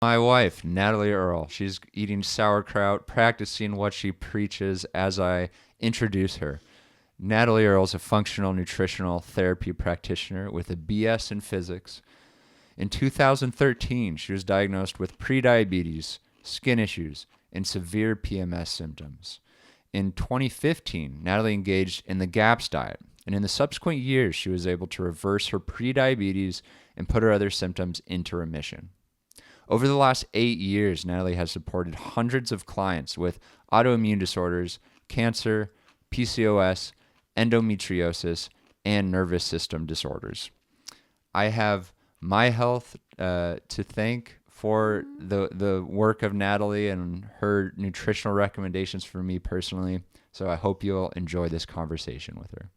My wife, Natalie Earle. She's eating sauerkraut, practicing what she preaches as I introduce her. Natalie Earle is a functional nutritional therapy practitioner with a BS in physics. In 2013, she was diagnosed with prediabetes, skin issues, and severe PMS symptoms. In 2015, Natalie engaged in the GAPS diet, and in the subsequent years, she was able to reverse her prediabetes and put her other symptoms into remission. Over the last 8 years, Natalie has supported hundreds of clients with autoimmune disorders, cancer, PCOS, endometriosis, and nervous system disorders. I have my health to thank for the work of Natalie and her nutritional recommendations for me personally. So I hope you'll enjoy this conversation with her.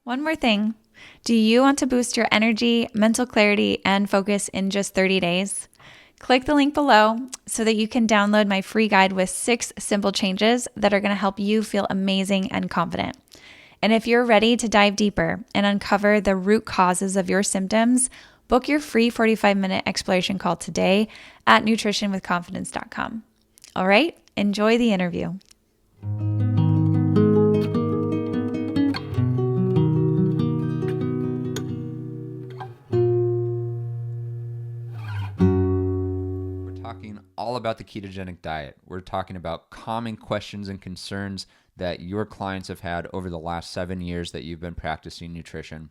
One more thing. Do you want to boost your energy, mental clarity, and focus in just 30 days? Click the link below so that you can download my free guide with 6 simple changes that are going to help you feel amazing and confident. And if you're ready to dive deeper and uncover the root causes of your symptoms, book your free 45-minute exploration call today at nutritionwithconfidence.com. All right, enjoy the interview. All about the ketogenic diet. We're talking about common questions and concerns that your clients have had over the last 7 years that you've been practicing nutrition.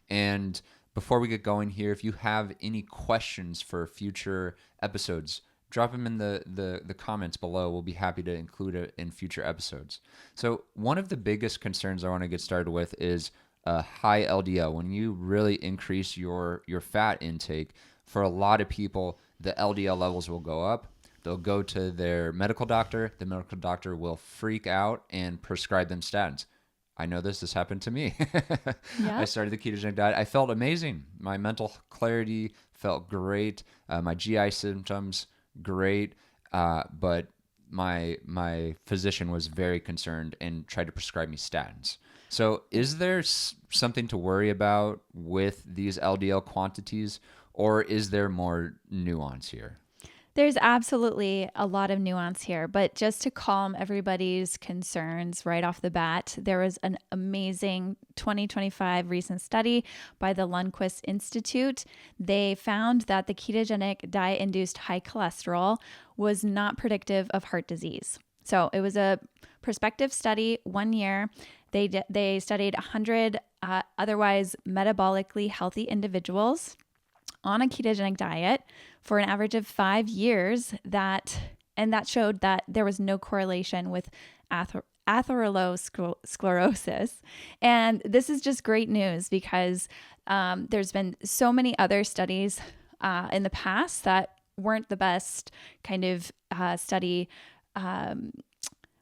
And before we get going here, if you have any questions for future episodes, drop them in the comments below. We'll be happy to include it in future episodes. So one of the biggest concerns I want to get started with is high LDL. When you really increase your fat intake, for a lot of people, the LDL levels will go up. They'll go to their medical doctor. The medical doctor will freak out and prescribe them statins. I know this happened to me. Yeah. I started the ketogenic diet. I felt amazing. My mental clarity felt great. My GI symptoms, great. But my physician was very concerned and tried to prescribe me statins. So is there something to worry about with these LDL quantities, or is there more nuance here? There's absolutely a lot of nuance here, but just to calm everybody's concerns right off the bat, there was an amazing 2025 recent study by the Lundquist Institute. They found that the ketogenic diet-induced high cholesterol was not predictive of heart disease. So it was a prospective study, 1 year. They studied 100 otherwise metabolically healthy individuals on a ketogenic diet for an average of 5 years, that showed that there was no correlation with atherosclerosis. And this is just great news because there's been so many other studies in the past that weren't the best kind of study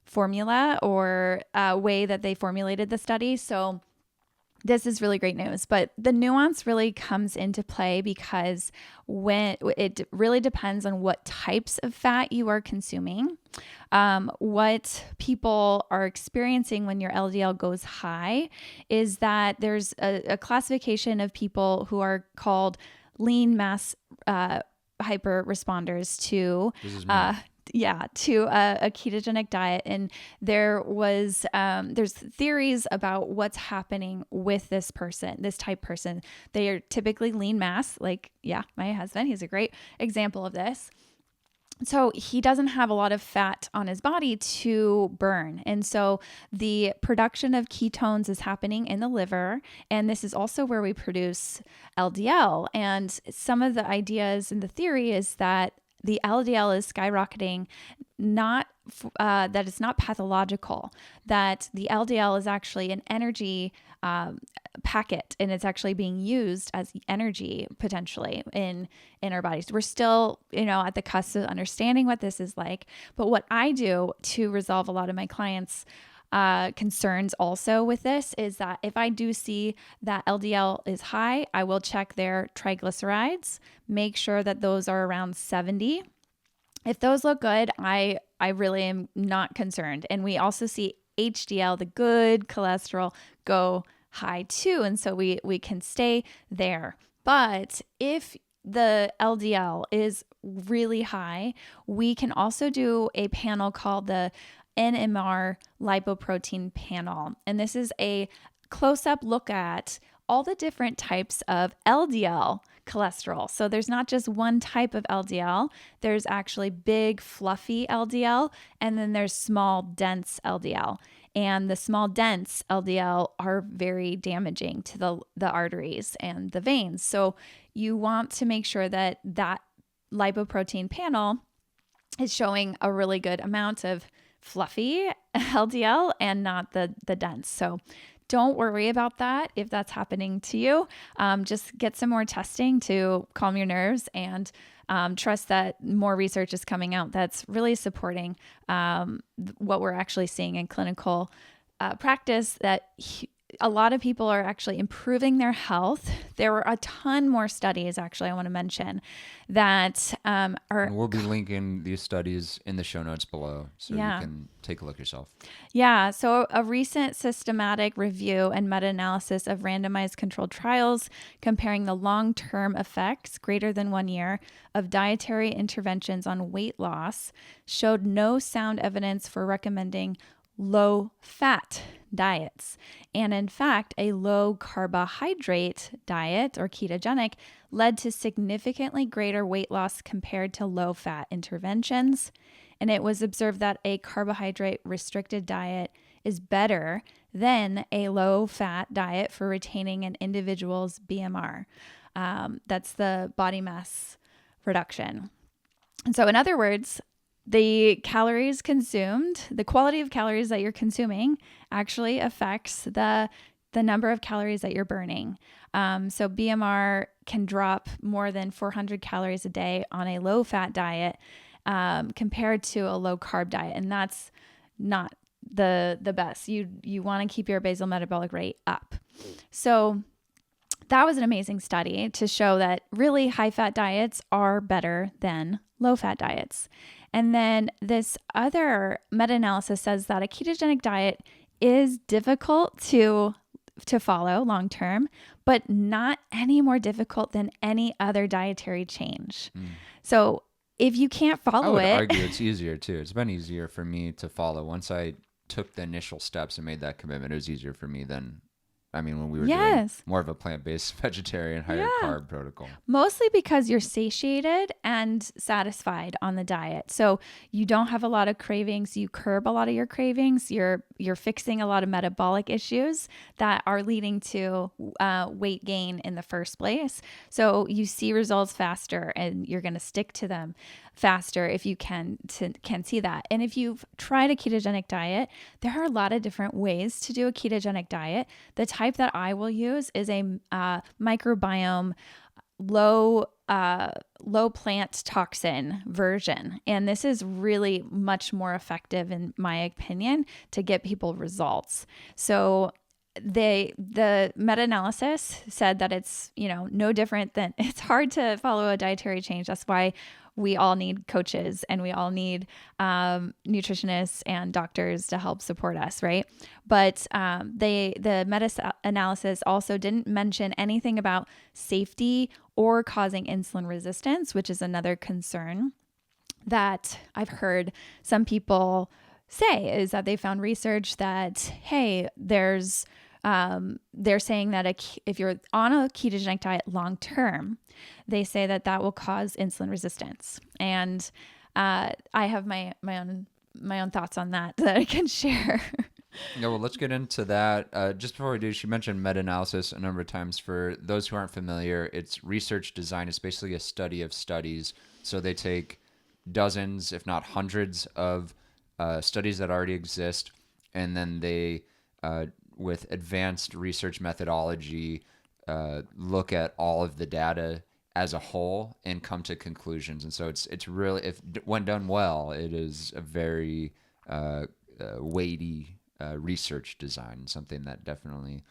formula or way that they formulated the study. So this is really great news, but the nuance really comes into play because when it really depends on what types of fat you are consuming, what people are experiencing when your LDL goes high is that there's a classification of people who are called lean mass hyper responders to a ketogenic diet. And there's theories about what's happening with this type person. They are typically lean mass, like, my husband, he's a great example of this. So he doesn't have a lot of fat on his body to burn. And so the production of ketones is happening in the liver. And this is also where we produce LDL. And some of the ideas in the theory is that the LDL is skyrocketing, that it's not pathological, that the LDL is actually an energy packet, and it's actually being used as energy potentially in our bodies. We're still, at the cusp of understanding what this is like. But what I do to resolve a lot of my clients' concerns also with this is that if I do see that LDL is high, I will check their triglycerides, make sure that those are around 70. If those look good, I really am not concerned. And we also see HDL, the good cholesterol, go high too. And so we can stay there. But if the LDL is really high, we can also do a panel called the NMR lipoprotein panel. And this is a close-up look at all the different types of LDL cholesterol. So there's not just one type of LDL. There's actually big, fluffy LDL, and then there's small, dense LDL. And the small, dense LDL are very damaging to the arteries and the veins. So you want to make sure that that lipoprotein panel is showing a really good amount of fluffy LDL and not the dense. So don't worry about that if that's happening to you. Just get some more testing to calm your nerves and trust that more research is coming out that's really supporting what we're actually seeing in clinical practice, that a lot of people are actually improving their health. There were a ton more studies, actually, I want to mention, that are... And we'll be linking these studies in the show notes below, so you can take a look yourself. Yeah, so a recent systematic review and meta-analysis of randomized controlled trials comparing the long-term effects, greater than 1 year, of dietary interventions on weight loss showed no sound evidence for recommending low-fat diets. And in fact, a low carbohydrate diet or ketogenic led to significantly greater weight loss compared to low-fat interventions. And it was observed that a carbohydrate restricted diet is better than a low-fat diet for retaining an individual's BMR. That's the body mass reduction. And so in other words, the calories consumed, the quality of calories that you're consuming actually affects the number of calories that you're burning. So BMR can drop more than 400 calories a day on a low-fat diet compared to a low-carb diet. And that's not the best. You want to keep your basal metabolic rate up. So that was an amazing study to show that really high-fat diets are better than low-fat diets. And then this other meta-analysis says that a ketogenic diet is difficult to follow long-term, but not any more difficult than any other dietary change. So if you can't follow it... I would argue it's easier too. It's been easier for me to follow. Once I took the initial steps and made that commitment, it was easier for me than... when we were doing more of a plant-based vegetarian, higher carb protocol. Mostly because you're satiated and satisfied on the diet. So you don't have a lot of cravings. You curb a lot of your cravings. You're fixing a lot of metabolic issues that are leading to weight gain in the first place. So you see results faster and you're going to stick to them faster if you can see that. And if you've tried a ketogenic diet, there are a lot of different ways to do a ketogenic diet. The type that I will use is a microbiome low plant toxin version. And this is really much more effective, in my opinion, to get people results. So the meta-analysis said that it's, no different than, it's hard to follow a dietary change. That's why we all need coaches and we all need nutritionists and doctors to help support us, right? But the meta-analysis also didn't mention anything about safety or causing insulin resistance, which is another concern that I've heard some people say, is that they found research that, hey, they're saying that if you're on a ketogenic diet long term, they say that will cause insulin resistance. And I have my own thoughts on that I can share. Yeah, well, let's get into that. Just before we do, she mentioned meta-analysis a number of times. For those who aren't familiar, it's research design. It's basically a study of studies. So they take dozens, if not hundreds, of studies that already exist, and then they, with advanced research methodology, look at all of the data as a whole and come to conclusions. And so it's really, when done well, it is a very weighty research design, something that definitely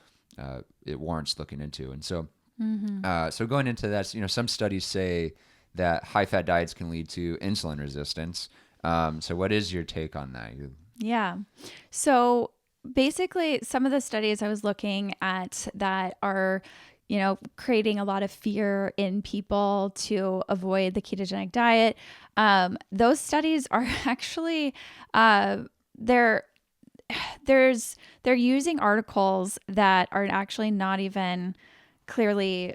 it warrants looking into. And so, so going into that, some studies say that high-fat diets can lead to insulin resistance. So what is your take on that? Yeah. So basically, some of the studies I was looking at that are creating a lot of fear in people to avoid the ketogenic diet. Those studies are actually, they're using articles that are actually not even clearly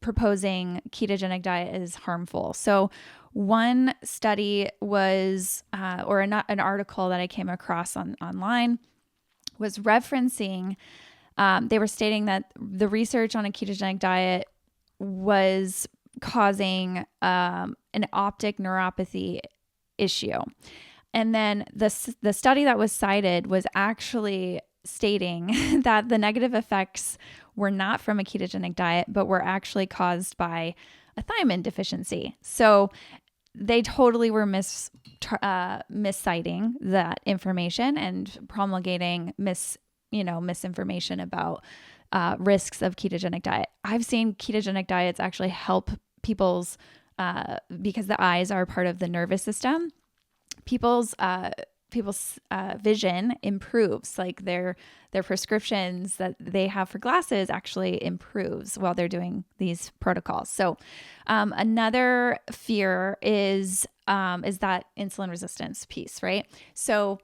proposing ketogenic diet is harmful. So one study was, an article that I came across online was referencing, they were stating that the research on a ketogenic diet was causing an optic neuropathy issue. And then the study that was cited was actually stating that the negative effects were not from a ketogenic diet, but were actually caused by a thiamine deficiency. So they totally were misciting that information and promulgating misinformation about risks of ketogenic diet. I've seen ketogenic diets actually help people's, because the eyes are part of the nervous system, people's vision improves. Like their prescriptions that they have for glasses actually improves while they're doing these protocols. So another fear is that insulin resistance piece, right? So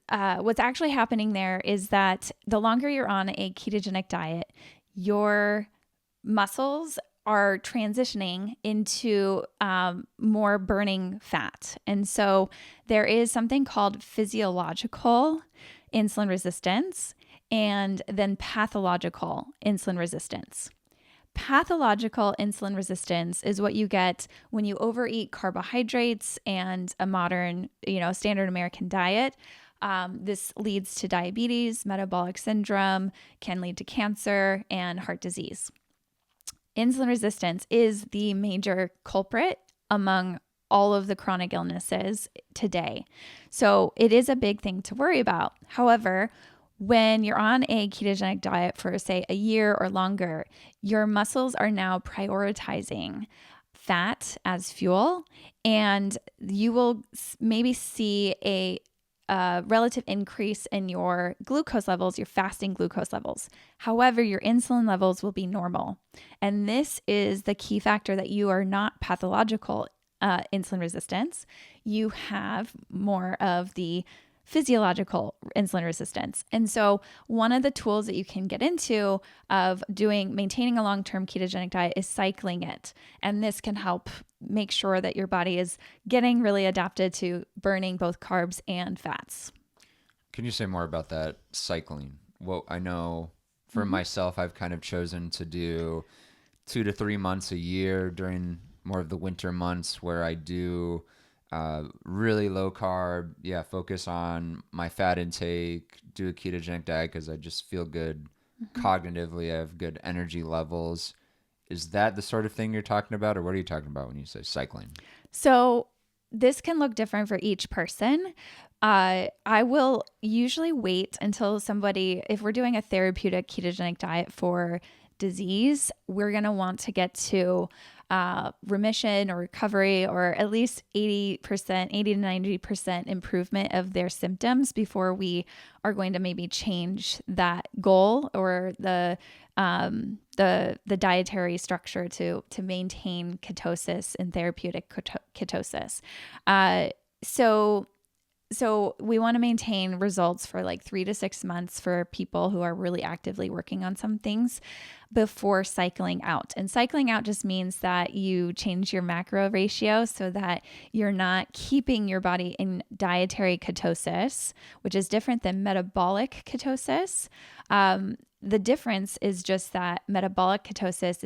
what's actually happening there is that the longer you're on a ketogenic diet, your muscles are transitioning into more burning fat. And so there is something called physiological insulin resistance and then pathological insulin resistance. Pathological insulin resistance is what you get when you overeat carbohydrates and a modern, standard American diet. This leads to diabetes, metabolic syndrome, can lead to cancer and heart disease. Insulin resistance is the major culprit among all of the chronic illnesses today. So it is a big thing to worry about. However, when you're on a ketogenic diet for, say, a year or longer, your muscles are now prioritizing fat as fuel, and you will maybe see a relative increase in your glucose levels, your fasting glucose levels. However, your insulin levels will be normal. And this is the key factor that you are not pathological insulin resistance. You have more of the physiological insulin resistance. And so one of the tools that you can get into of maintaining a long-term ketogenic diet is cycling it. And this can help make sure that your body is getting really adapted to burning both carbs and fats. Can you say more about that cycling? Well, I know for myself, I've kind of chosen to do 2 to 3 months a year during more of the winter months where I do really low carb, focus on my fat intake, do a ketogenic diet because I just feel good cognitively. I have good energy levels. Is that the sort of thing you're talking about, or what are you talking about when you say cycling? So this can look different for each person. I will usually wait until if we're doing a therapeutic ketogenic diet for disease, we're going to want to get to remission or recovery, or at least 80 to 90% improvement of their symptoms before we are going to maybe change that goal or the dietary structure to maintain ketosis and therapeutic ketosis. So we want to maintain results for like 3 to 6 months for people who are really actively working on some things before cycling out. And cycling out just means that you change your macro ratio so that you're not keeping your body in dietary ketosis, which is different than metabolic ketosis. The difference is just that metabolic ketosis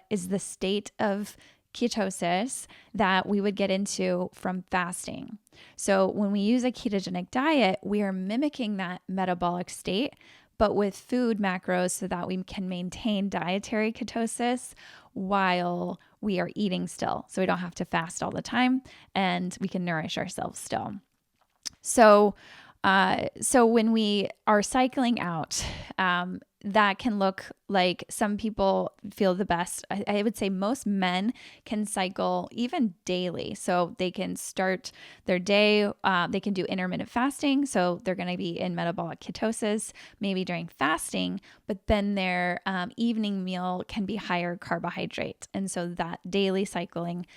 is the state of ketosis that we would get into from fasting. So when we use a ketogenic diet, we are mimicking that metabolic state, but with food macros so that we can maintain dietary ketosis while we are eating still. So we don't have to fast all the time and we can nourish ourselves still. So when we are cycling out, that can look like some people feel the best. I would say most men can cycle even daily. So they can start their day, they can do intermittent fasting. So they're going to be in metabolic ketosis, maybe during fasting, but then their evening meal can be higher carbohydrate. And so that daily cycling,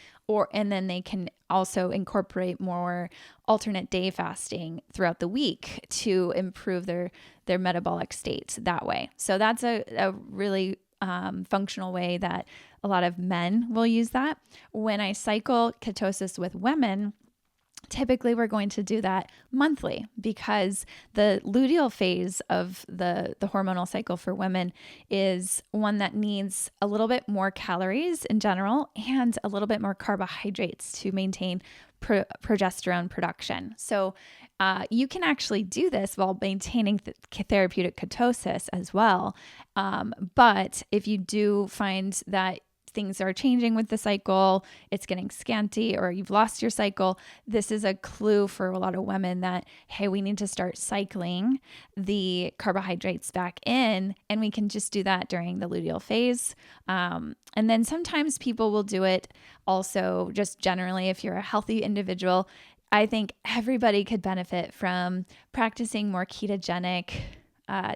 and then they can also incorporate more alternate day fasting throughout the week to improve their metabolic state that way. So that's a really functional way that a lot of men will use that. When I cycle ketosis with women, typically we're going to do that monthly because the luteal phase of the hormonal cycle for women is one that needs a little bit more calories in general and a little bit more carbohydrates to maintain progesterone production. So you can actually do this while maintaining therapeutic ketosis as well. But if you do find that things are changing with the cycle, it's getting scanty, or you've lost your cycle, this is a clue for a lot of women that, hey, we need to start cycling the carbohydrates back in, and we can just do that during the luteal phase. And then sometimes people will do it also just generally if you're a healthy individual. I think everybody could benefit from practicing more ketogenic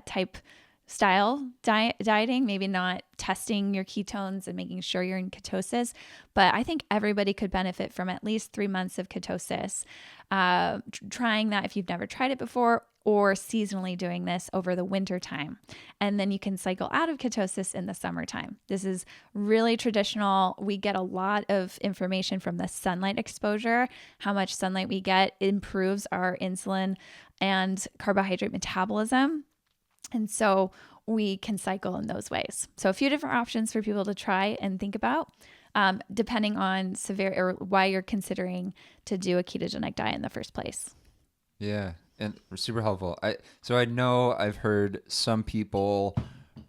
type style dieting, maybe not testing your ketones and making sure you're in ketosis, but I think everybody could benefit from at least 3 months of ketosis, trying that if you've never tried it before, or seasonally doing this over the winter time. And then you can cycle out of ketosis in the summertime. This is really traditional. We get a lot of information from the sunlight exposure. How much sunlight we get improves our insulin and carbohydrate metabolism. And so we can cycle in those ways. So a few different options for people to try and think about, depending on severe or why you're considering to do a ketogenic diet in the first place. Yeah, and super helpful. So I know I've heard some people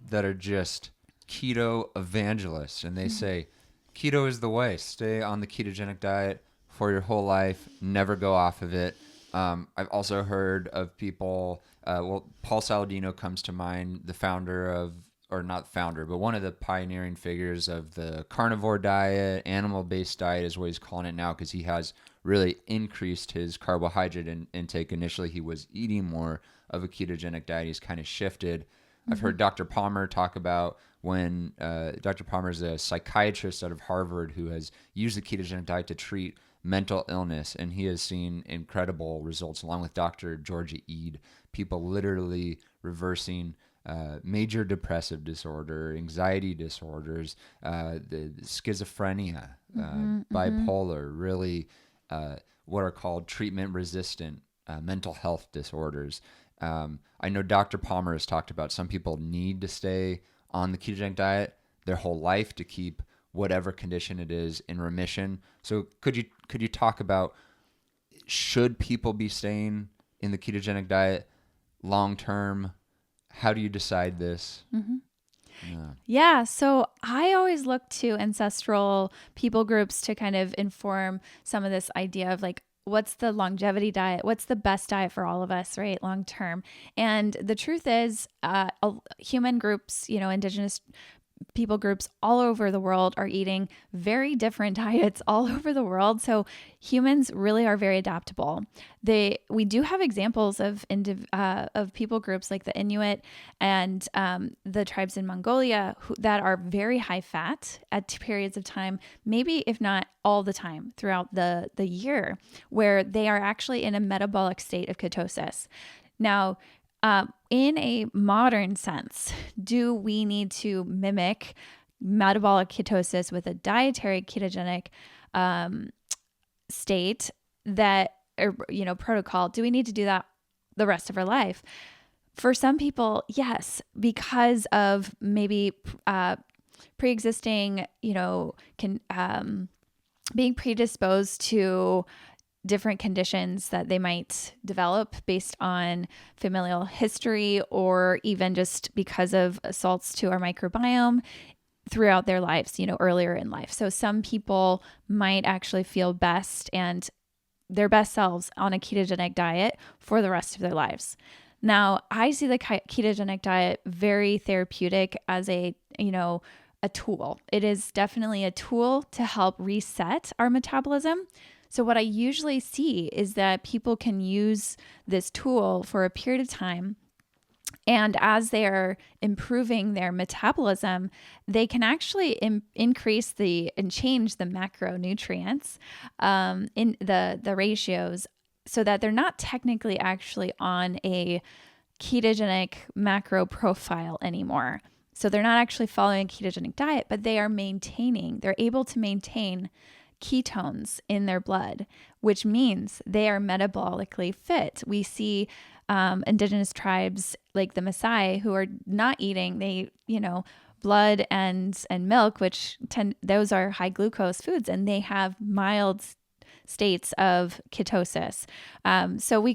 that are just keto evangelists, and they say keto is the way. Stay on the ketogenic diet for your whole life. Never go off of it. I've also heard of people, Paul Saladino comes to mind, the founder of, or not founder, but one of the pioneering figures of the carnivore diet, animal-based diet is what he's calling it now, because he has really increased his carbohydrate intake. Initially, he was eating more of a ketogenic diet. He's kind of shifted. Mm-hmm. I've heard Dr. Palmer talk about when Dr. Palmer is a psychiatrist out of Harvard who has used the ketogenic diet to treat mental illness, and he has seen incredible results along with Dr. Georgia Ede, people literally reversing major depressive disorder, anxiety disorders, the schizophrenia, bipolar, really what are called treatment-resistant mental health disorders. I know Dr. Palmer has talked about some people need to stay on the ketogenic diet their whole life to keep whatever condition it is in remission. So could you talk about, should people be staying in the ketogenic diet long term? How do you decide this? Mm-hmm. Yeah. So I always look to ancestral people groups to kind of inform some of this idea of like, what's the longevity diet? What's the best diet for all of us, right? Long term. And the truth is, human groups, indigenous people groups all over the world are eating very different diets all over the world. So humans really are very adaptable. We do have examples of people groups like the Inuit and the tribes in Mongolia that are very high fat at periods of time, maybe if not all the time throughout the year, where they are actually in a metabolic state of ketosis. Now, in a modern sense, do we need to mimic metabolic ketosis with a dietary ketogenic state protocol? Do we need to do that the rest of our life? For some people, yes, because of maybe pre-existing, being predisposed to different conditions that they might develop based on familial history, or even just because of assaults to our microbiome throughout their lives, earlier in life. So some people might actually feel best and their best selves on a ketogenic diet for the rest of their lives. Now, I see the ketogenic diet very therapeutic as a tool. It is definitely a tool to help reset our metabolism. So what I usually see is that people can use this tool for a period of time, and as they are improving their metabolism, they can actually increase and change the macronutrients in the ratios, so that they're not technically actually on a ketogenic macro profile anymore. So they're not actually following a ketogenic diet, but they're able to maintain ketones in their blood, which means they are metabolically fit. We see indigenous tribes like the Maasai who are not eating, blood and milk, which those are high glucose foods, and they have mild states of ketosis. So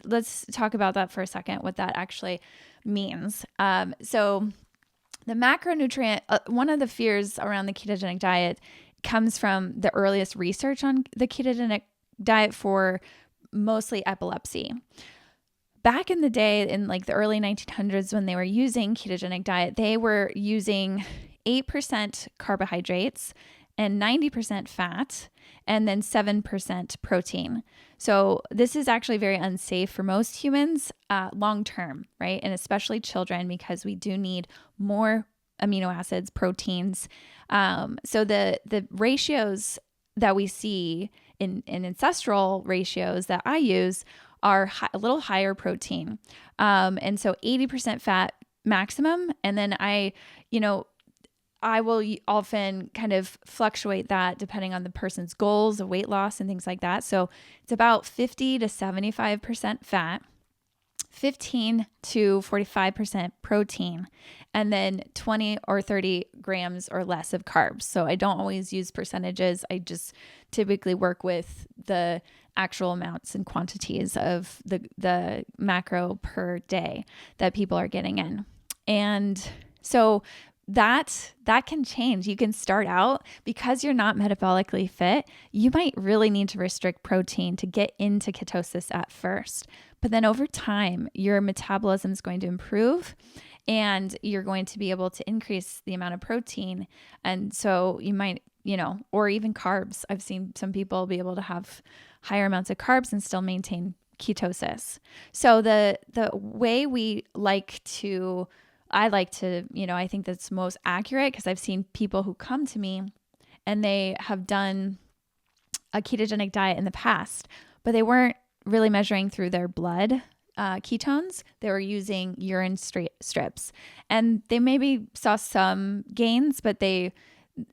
let's talk about that for a second, what that actually means. So the macronutrient, one of the fears around the ketogenic diet comes from the earliest research on the ketogenic diet for mostly epilepsy. Back in the day, in like the early 1900s, when they were using ketogenic diet, they were using 8% carbohydrates and 90% fat, and then 7% protein. So this is actually very unsafe for most humans long term, right? And especially children, because we do need more amino acids, proteins. So the ratios that we see in ancestral ratios that I use are a little higher protein. And so 80% fat maximum. And then I will often kind of fluctuate that depending on the person's goals of weight loss and things like that. So it's about 50 to 75% fat, 15 to 45% protein, and then 20 or 30 grams or less of carbs. So I don't always use percentages. I just typically work with the actual amounts and quantities of the macro per day that people are getting in. And so that can change. You can start out, because you're not metabolically fit, you might really need to restrict protein to get into ketosis at first. But then over time, your metabolism is going to improve, and you're going to be able to increase the amount of protein. And so you might, or even carbs. I've seen some people be able to have higher amounts of carbs and still maintain ketosis. So the way I like to, I think that's most accurate, because I've seen people who come to me and they have done a ketogenic diet in the past, but they weren't really measuring through their blood ketones. They were using urine strips, and they maybe saw some gains, but they're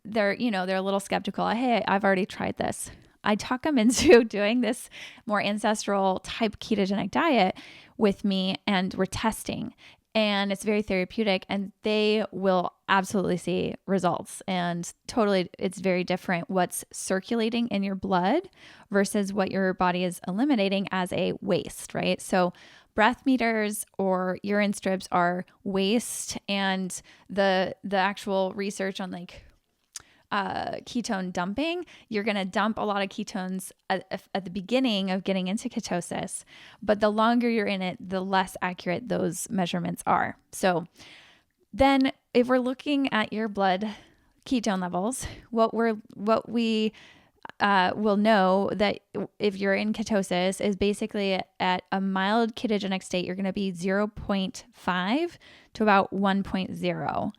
a little skeptical. Hey, I've already tried this. I talk them into doing this more ancestral type ketogenic diet with me, and we're testing. And it's very therapeutic, and they will absolutely see results. And totally, it's very different what's circulating in your blood versus what your body is eliminating as a waste, right? So breath meters or urine strips are waste, and the actual research on ketone dumping, you're going to dump a lot of ketones at the beginning of getting into ketosis, but the longer you're in it, the less accurate those measurements are. So then if we're looking at your blood ketone levels, what we will know that if you're in ketosis is basically at a mild ketogenic state, you're going to be 0.5 to about 1.0.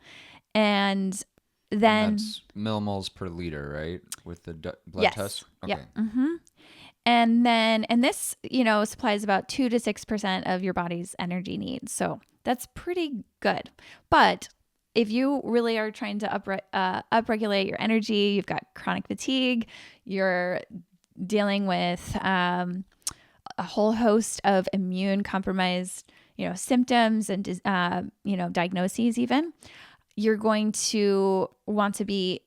And then that's millimoles per liter, right? With the blood yes. test? Okay. Yep. Mm-hmm. And this, supplies about 2 to 6% of your body's energy needs. So that's pretty good. But if you really are trying to upregulate your energy, you've got chronic fatigue, you're dealing with a whole host of immune compromised, symptoms and, diagnoses even, you're going to want to be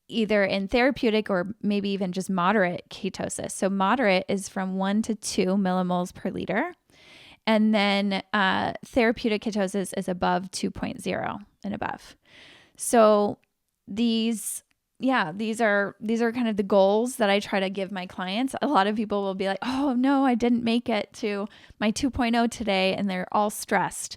either in therapeutic or maybe even just moderate ketosis. So moderate is from 1 to 2 millimoles per liter. And then therapeutic ketosis is above 2.0 and above. So these, yeah, these are kind of the goals that I try to give my clients. A lot of people will be like, oh no, I didn't make it to my 2.0 today, and they're all stressed.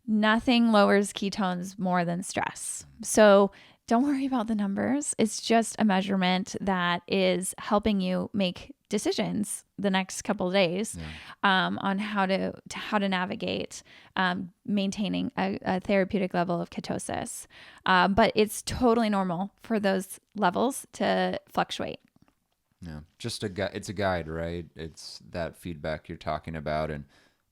Nothing lowers ketones more than stress. So don't worry about the numbers. It's just a measurement that is helping you make decisions the next couple of days on how to navigate maintaining a therapeutic level of ketosis. But it's totally normal for those levels to fluctuate. Yeah, just it's a guide, right? It's that feedback you're talking about, and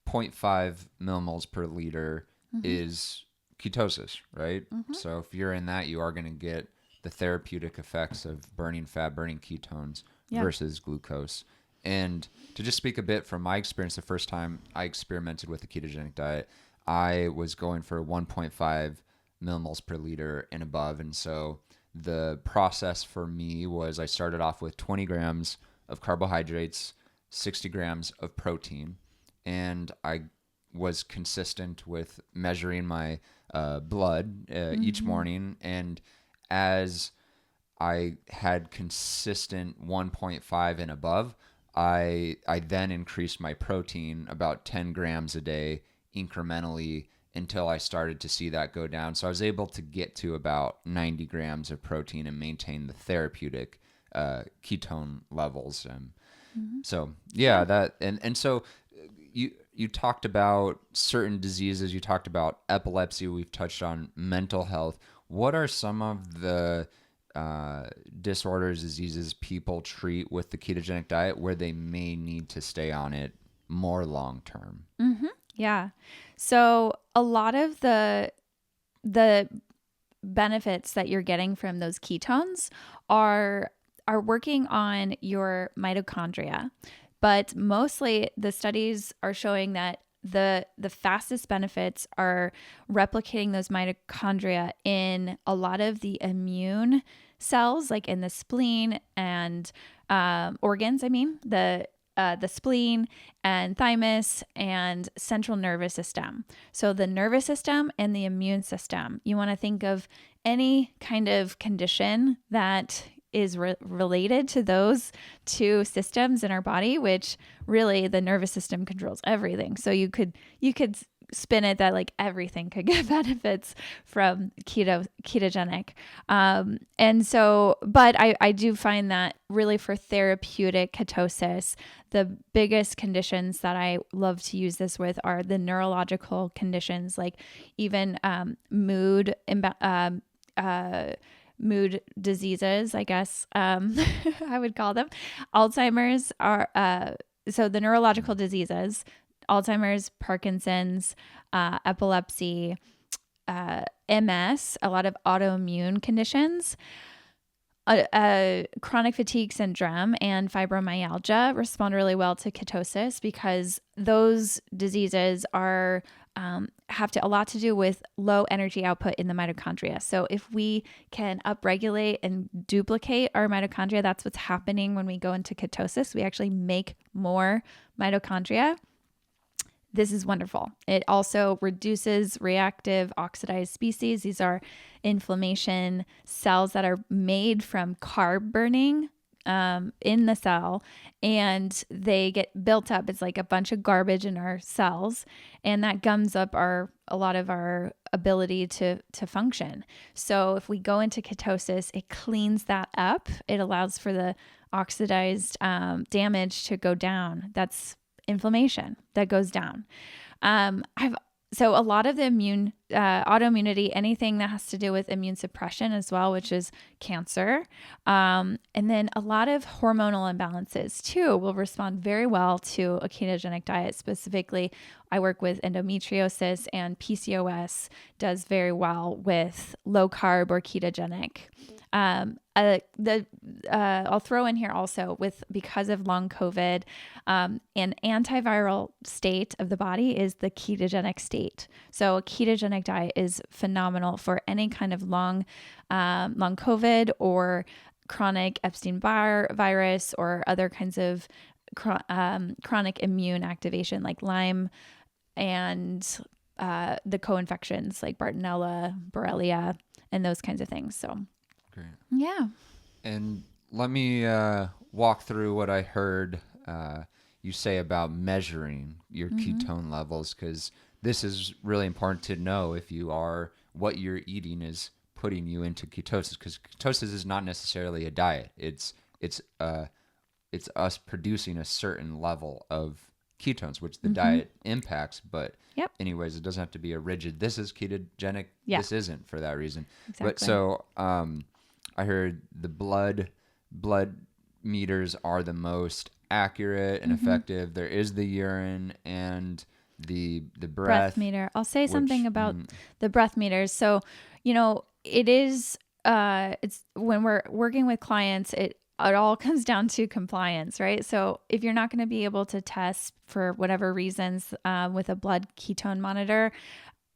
0.5 millimoles per liter is ketosis, right? So if you're in that, you are going to get the therapeutic effects of burning fat, burning ketones versus glucose. And to just speak a bit from my experience, the first time I experimented with a ketogenic diet, I was going for 1.5 millimoles per liter and above. And so the process for me was I started off with 20 grams of carbohydrates, 60 grams of protein, and I was consistent with measuring my blood each morning. And as I had consistent 1.5 and above, I then increased my protein about 10 grams a day incrementally until I started to see that go down. So I was able to get to about 90 grams of protein and maintain the therapeutic ketone levels. So yeah, that and so you talked about certain diseases. You talked about epilepsy. We've touched on mental health. What are some of the disorders, diseases people treat with the ketogenic diet where they may need to stay on it more long term? Yeah. So a lot of the benefits that you're getting from those ketones are working on your mitochondria. But mostly the studies are showing that the fastest benefits are replicating those mitochondria in a lot of the immune cells, like in the spleen and organs. I mean, the spleen and thymus and central nervous system. So the nervous system and the immune system. You want to think of any kind of condition that is related to those two systems in our body, which really the nervous system controls everything. So you could spin it that like everything could get benefits from ketogenic. And so, but I do find that really for therapeutic ketosis, the biggest conditions that I love to use this with are the neurological conditions, like even mood diseases, I guess, I would call them. Alzheimer's are, so the neurological diseases, Alzheimer's, Parkinson's, epilepsy, MS, a lot of autoimmune conditions, chronic fatigue syndrome and fibromyalgia respond really well to ketosis because those diseases are have a lot to do with low energy output in the mitochondria. So if we can upregulate and duplicate our mitochondria, that's what's happening when we go into ketosis. We actually make more mitochondria. This is wonderful. It also reduces reactive oxidized species. These are inflammation cells that are made from carb burning in the cell, and they get built up. It's like a bunch of garbage in our cells, and that gums up a lot of our ability to function. So if we go into ketosis, it cleans that up. It allows for the oxidized damage to go down. That's inflammation that goes down. So a lot of the autoimmunity, anything that has to do with immune suppression as well, which is cancer. And then a lot of hormonal imbalances too will respond very well to a ketogenic diet. Specifically, I work with endometriosis, and PCOS does very well with low carb or ketogenic. I'll throw in here also because of long COVID, an antiviral state of the body is the ketogenic state. So a ketogenic diet is phenomenal for any kind of long COVID or chronic Epstein-Barr virus or other kinds of chronic immune activation like Lyme and the co-infections like Bartonella, Borrelia, and those kinds of things. So Great. yeah. And let me walk through what I heard you say about measuring your ketone levels, because this is really important to know if you are, what you're eating is putting you into ketosis, because ketosis is not necessarily a diet. It's us producing a certain level of ketones, which the diet impacts. But Yep. anyways, it doesn't have to be a rigid, this is ketogenic, Yeah. this isn't, for that reason. Exactly. But so I heard the blood meters are the most accurate and effective. There is the urine and the breath meter. I'll say something about the breath meters. So, it is it's when we're working with clients, it all comes down to compliance, right? So if you're not going to be able to test for whatever reasons with a blood ketone monitor,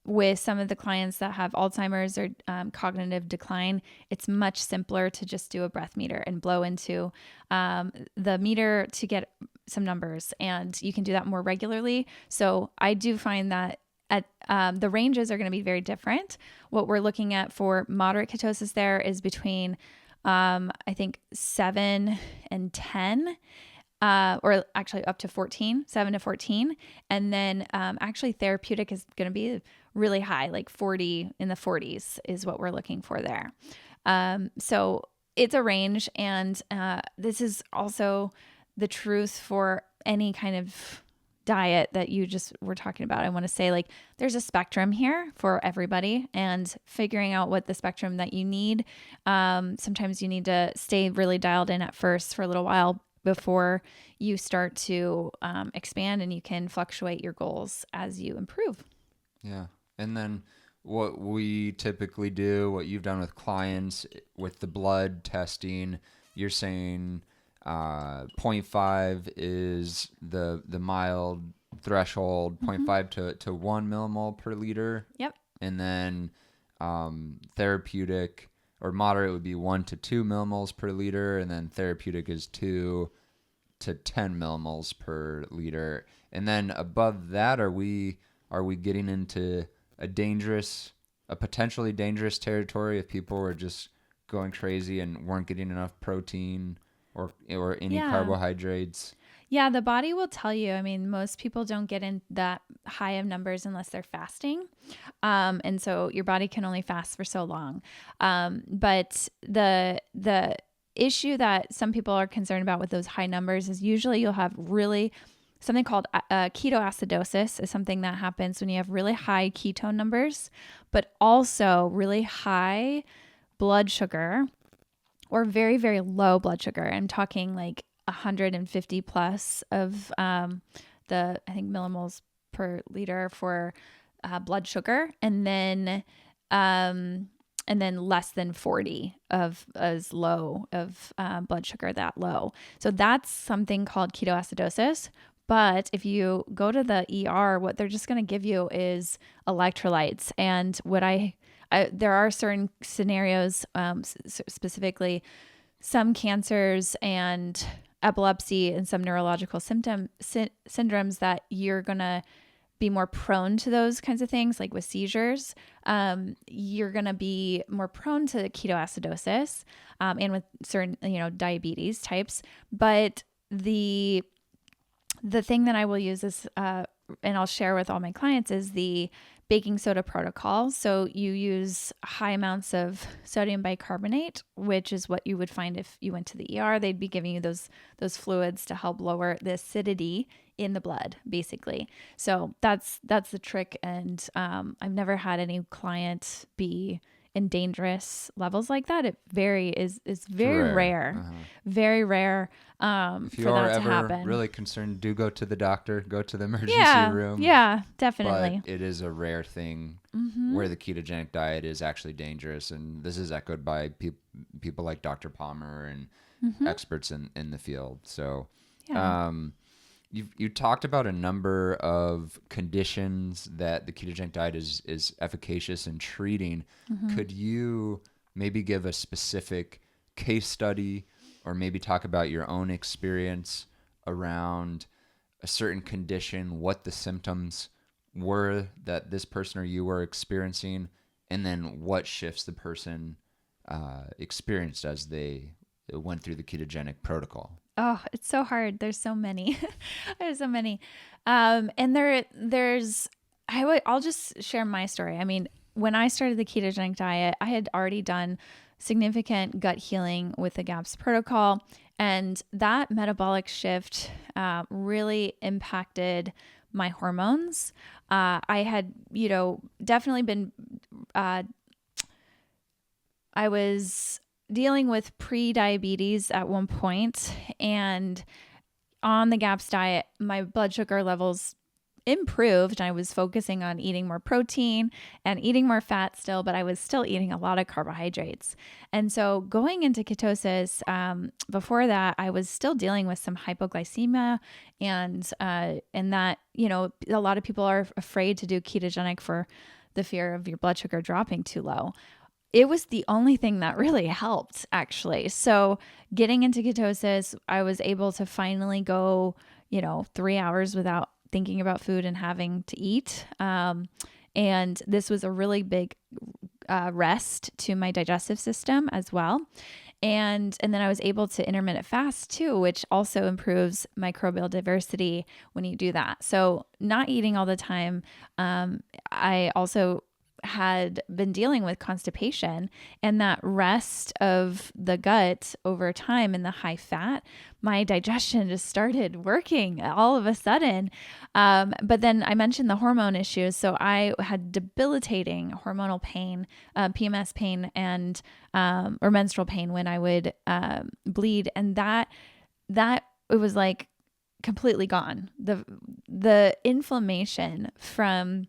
with some of the clients that have Alzheimer's or cognitive decline, it's much simpler to just do a breath meter and blow into the meter to get some numbers. And you can do that more regularly. So I do find that the ranges are going to be very different. What we're looking at for moderate ketosis there is between, I think, 7 and 10. Or actually up to 14, 7 to 14. And then actually therapeutic is going to be really high, like 40, in the 40s is what we're looking for there. So it's a range. And this is also the truth for any kind of diet that you just were talking about. I want to say, like, there's a spectrum here for everybody, and figuring out what the spectrum that you need. Sometimes you need to stay really dialed in at first for a little while before you start to expand, and you can fluctuate your goals as you improve. Yeah. And then what we typically do, what you've done with clients with the blood testing, you're saying 0.5 is the mild threshold, 0.5 to 1 millimole per liter. Yep. And then therapeutic or moderate would be 1 to 2 millimoles per liter, and then therapeutic is 2 to 10 millimoles per liter. And then above that, are we getting into a potentially dangerous territory if people were just going crazy and weren't getting enough protein or any carbohydrates? Yeah, the body will tell you. I mean, most people don't get in that high of numbers unless they're fasting. And so your body can only fast for so long. But the issue that some people are concerned about with those high numbers is usually you'll have really something called ketoacidosis is something that happens when you have really high ketone numbers, but also really high blood sugar or very, very low blood sugar. I'm talking like 150 plus of I think millimoles per liter for blood sugar, and then less than 40 of as low of blood sugar, that low. So that's something called ketoacidosis. But if you go to the ER, what they're just going to give you is electrolytes. And there are certain scenarios, specifically some cancers and epilepsy and some neurological syndromes that you're going to be more prone to those kinds of things, like with seizures. You're going to be more prone to ketoacidosis and with certain, diabetes types. But the thing that I will use is, and I'll share with all my clients, is the baking soda protocol. So you use high amounts of sodium bicarbonate, which is what you would find if you went to the ER. They'd be giving you those fluids to help lower the acidity in the blood, basically. So that's the trick. And I've never had any client be in dangerous levels like that. It is very rare, very rare if you for are that to ever happen. Really concerned, do go to the doctor, go to the emergency room. Yeah, definitely. But it is a rare thing where the ketogenic diet is actually dangerous, and this is echoed by people like Dr. Palmer and experts in the field. So you talked about a number of conditions that the ketogenic diet is efficacious in treating. Could you maybe give a specific case study, or maybe talk about your own experience around a certain condition, what the symptoms were that this person or you were experiencing, and then what shifts the person experienced as they went through the ketogenic protocol? Oh, it's so hard. There's so many. There's so many. And I'll just share my story. I mean, when I started the ketogenic diet, I had already done significant gut healing with the GAPS protocol. And that metabolic shift really impacted my hormones. I had, definitely been, I was dealing with pre-diabetes at one point, and on the GAPS diet, my blood sugar levels improved. I was focusing on eating more protein and eating more fat still, but I was still eating a lot of carbohydrates. And so going into ketosis, before that, I was still dealing with some hypoglycemia, and that, a lot of people are afraid to do ketogenic for the fear of your blood sugar dropping too low. It was the only thing that really helped, actually. So getting into ketosis, I was able to finally go, 3 hours without thinking about food and having to eat. And this was a really big rest to my digestive system as well. And then I was able to intermittent fast too, which also improves microbial diversity when you do that. So not eating all the time. I also had been dealing with constipation, and that rest of the gut over time and the high fat, my digestion just started working all of a sudden. But then I mentioned the hormone issues. So I had debilitating hormonal pain, PMS pain, and or menstrual pain when I would bleed. And that it was like completely gone. The inflammation from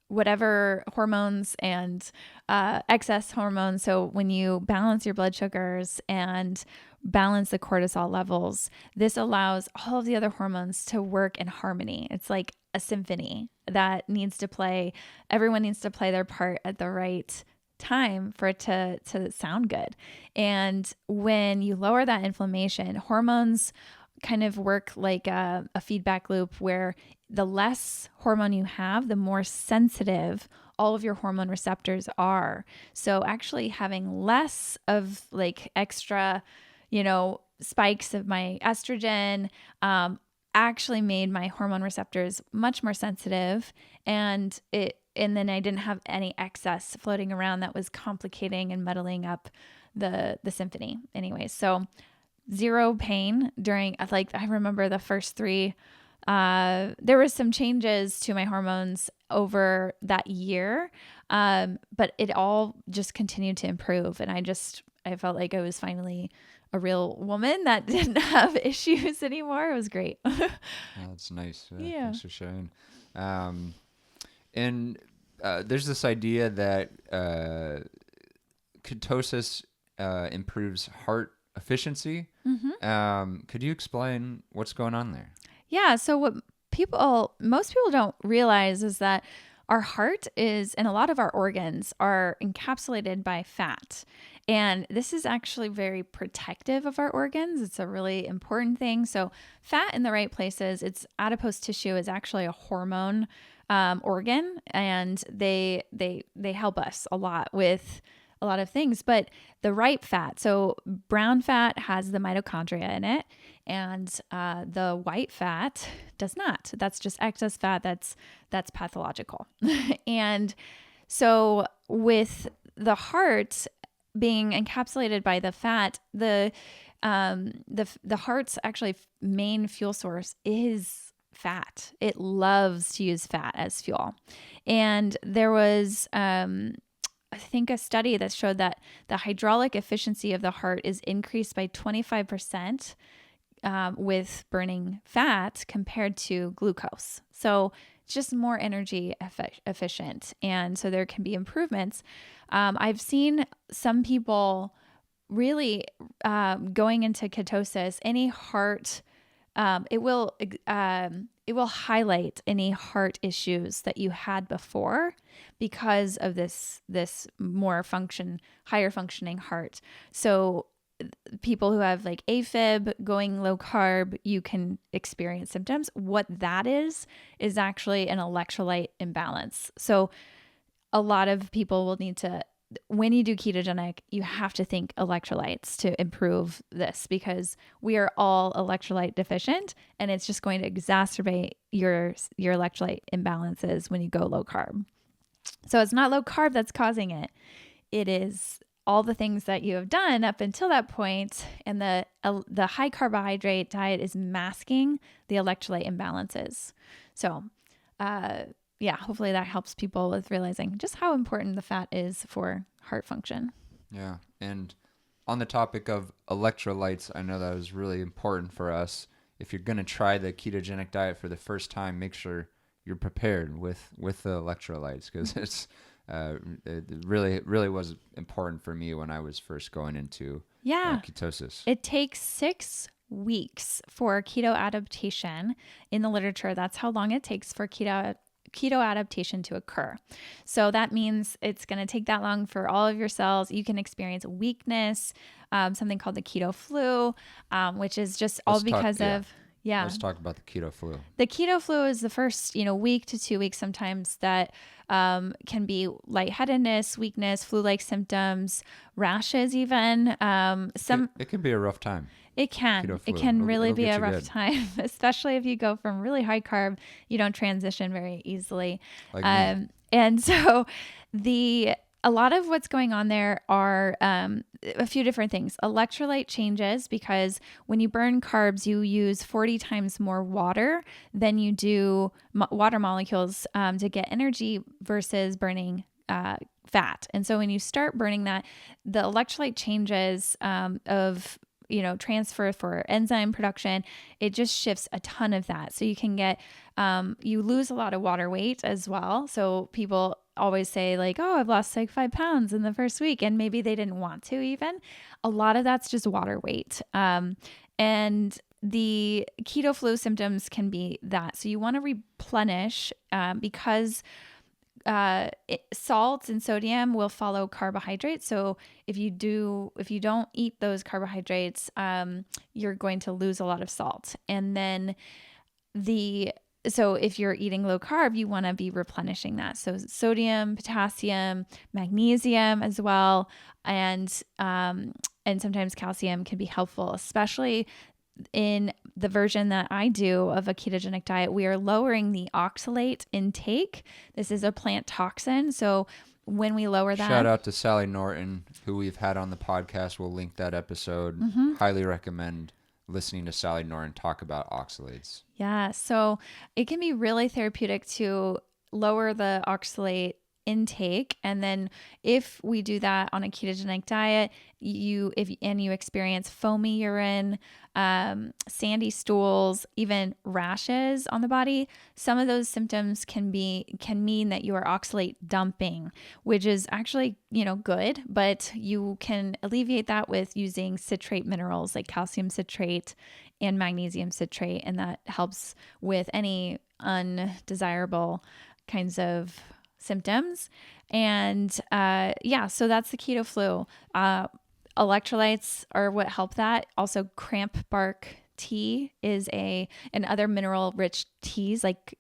whatever hormones and excess hormones. So when you balance your blood sugars and balance the cortisol levels, this allows all of the other hormones to work in harmony. It's like a symphony that needs to play. Everyone needs to play their part at the right time for it to sound good. And when you lower that inflammation, hormones kind of work like a feedback loop, where the less hormone you have, the more sensitive all of your hormone receptors are. So actually having less of like extra, spikes of my estrogen, actually made my hormone receptors much more sensitive, and then I didn't have any excess floating around that was complicating and muddling up the symphony anyway. So zero pain during, like, I remember the first 3, there was some changes to my hormones over that year. But it all just continued to improve. And I felt like I was finally a real woman that didn't have issues anymore. It was great. Oh, that's nice. Yeah. Thanks for sharing. And there's this idea that ketosis improves heart efficiency. Mm-hmm. Could you explain what's going on there? Yeah. So what most people don't realize is that our heart is, and a lot of our organs are encapsulated by fat. And this is actually very protective of our organs. It's a really important thing. So fat in the right places, it's adipose tissue is actually a hormone organ, and they help us a lot with a lot of things. But the right fat, so brown fat has the mitochondria in it, and the white fat does not. That's just excess fat. That's pathological. And so with the heart being encapsulated by the fat, the heart's actually main fuel source is fat. It loves to use fat as fuel. And there was I think a study that showed that the hydraulic efficiency of the heart is increased by 25% with burning fat compared to glucose. So it's just more energy efficient. And so there can be improvements. I've seen some people really going into ketosis, any heart, it will highlight any heart issues that you had before because of this more higher functioning heart. So people who have like AFib going low carb, you can experience symptoms. What that is actually an electrolyte imbalance. So a lot of people will need to when you do ketogenic, you have to think electrolytes to improve this, because we are all electrolyte deficient, and it's just going to exacerbate your electrolyte imbalances when you go low carb. So it's not low carb that's causing it. It is all the things that you have done up until that point, and the high carbohydrate diet is masking the electrolyte imbalances. So, yeah, hopefully that helps people with realizing just how important the fat is for heart function. Yeah. And on the topic of electrolytes, I know that was really important for us. If you're going to try the ketogenic diet for the first time, make sure you're prepared with the electrolytes, because it really was important for me when I was first going into ketosis. It takes 6 weeks for keto adaptation in the literature. That's how long it takes for keto adaptation to occur. So that means it's going to take that long for all of your cells. You can experience weakness, something called the keto flu, which is just all because of. Yeah. Let's talk about the keto flu. The keto flu is the first, week to 2 weeks sometimes that can be lightheadedness, weakness, flu-like symptoms, rashes even. It can be a rough time. It can. It can really be a rough time, especially if you go from really high carb. You don't transition very easily. And so a lot of what's going on there are a few different things. Electrolyte changes, because when you burn carbs, you use 40 times more water than you do water molecules to get energy versus burning fat. And so when you start burning that, the electrolyte changes of transfer for enzyme production, it just shifts a ton of that. So you can get, you lose a lot of water weight as well. So people always say like, oh, I've lost like 5 pounds in the first week, and maybe they didn't want to even. A lot of that's just water weight. And the keto flu symptoms can be that. So you want to replenish because salt and sodium will follow carbohydrates. So if you don't eat those carbohydrates, you're going to lose a lot of salt. And then so if you're eating low carb, you want to be replenishing that. So sodium, potassium, magnesium as well. And sometimes calcium can be helpful, especially in the version that I do of a ketogenic diet. We are lowering the oxalate intake. This is a plant toxin. So when we lower that... Shout out to Sally Norton, who we've had on the podcast. We'll link that episode. Highly recommend listening to Sally Norton talk about oxalates. Yeah. So it can be really therapeutic to lower the oxalate intake. And then if we do that on a ketogenic diet, you experience foamy urine, sandy stools, even rashes on the body, some of those symptoms can mean that you are oxalate dumping, which is actually, good, but you can alleviate that with using citrate minerals like calcium citrate and magnesium citrate. And that helps with any undesirable kinds of symptoms. And so that's the keto flu. Electrolytes are what help that. Also, cramp bark tea is and other mineral rich teas like